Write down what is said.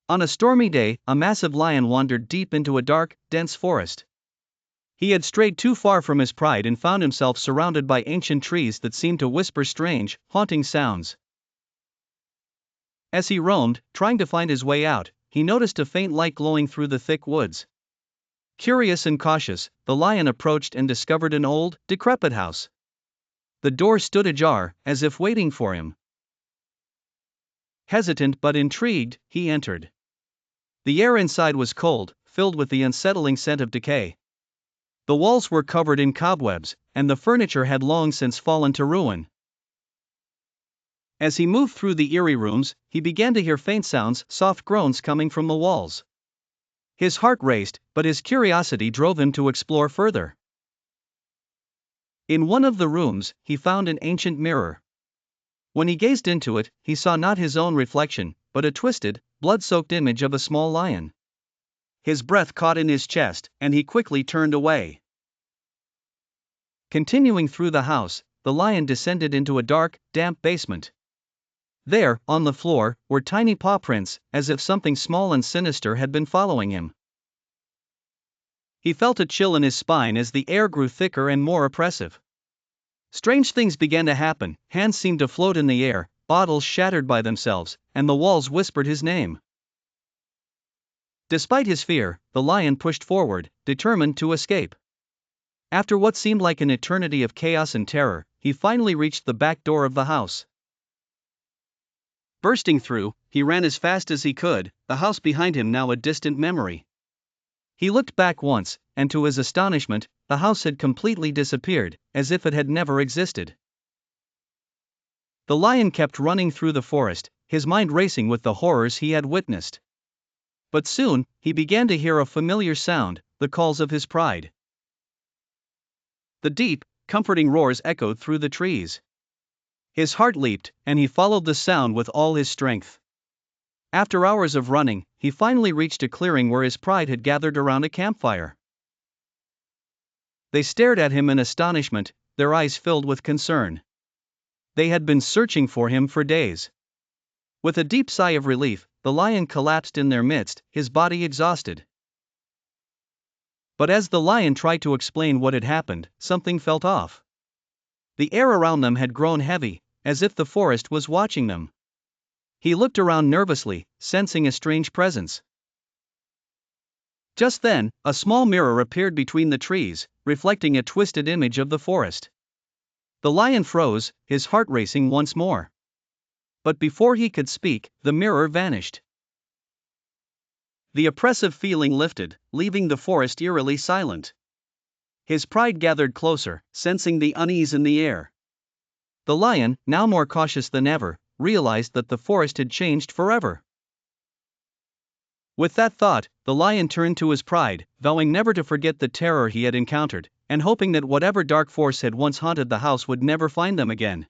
On a stormy day, a massive lion wandered deep into a dark, dense forest. He had strayed too far from his pride and found himself surrounded by ancient trees that seemed to whisper strange, haunting sounds. As he roamed, trying to find his way out, he noticed a faint light glowing through the thick woods. Curious and cautious, the lion approached and discovered an old, decrepit house. The door stood ajar, as if waiting for him. Hesitant but intrigued, he entered. The air inside was cold, filled with the unsettling scent of decay. The walls were covered in cobwebs, and the furniture had long since fallen to ruin. As he moved through the eerie rooms, he began to hear faint sounds, soft groans coming from the walls. His heart raced, but his curiosity drove him to explore further. In one of the rooms, he found an ancient mirror. When he gazed into it, he saw not his own reflection, but a twisted, blood-soaked image of a small lion. His breath caught in his chest, and he quickly turned away. Continuing through the house, the lion descended into a dark, damp basement. There, on the floor, were tiny paw prints, as if something small and sinister had been following him. He felt a chill in his spine as the air grew thicker and more oppressive. Strange things began to happen, hands seemed to float in the air, bottles shattered by themselves, and the walls whispered his name. Despite his fear, the lion pushed forward, determined to escape. After what seemed like an eternity of chaos and terror, he finally reached the back door of the house. Bursting through, he ran as fast as he could, the house behind him now a distant memory. He looked back once, and to his astonishment, the house had completely disappeared, as if it had never existed. The lion kept running through the forest, his mind racing with the horrors he had witnessed. But soon, he began to hear a familiar sound, the calls of his pride. The deep, comforting roars echoed through the trees. His heart leaped, and he followed the sound with all his strength. After hours of running, he finally reached a clearing where his pride had gathered around a campfire. They stared at him in astonishment, their eyes filled with concern. They had been searching for him for days. With a deep sigh of relief, the lion collapsed in their midst, his body exhausted. But as the lion tried to explain what had happened, something felt off. The air around them had grown heavy, as if the forest was watching them. He looked around nervously, sensing a strange presence. Just then, a small mirror appeared between the trees, reflecting a twisted image of the forest. The lion froze, his heart racing once more. But before he could speak, the mirror vanished. The oppressive feeling lifted, leaving the forest eerily silent. His pride gathered closer, sensing the unease in the air. The lion, now more cautious than ever, realized that the forest had changed forever. With that thought, the lion turned to his pride, vowing never to forget the terror he had encountered, and hoping that whatever dark force had once haunted the house would never find them again.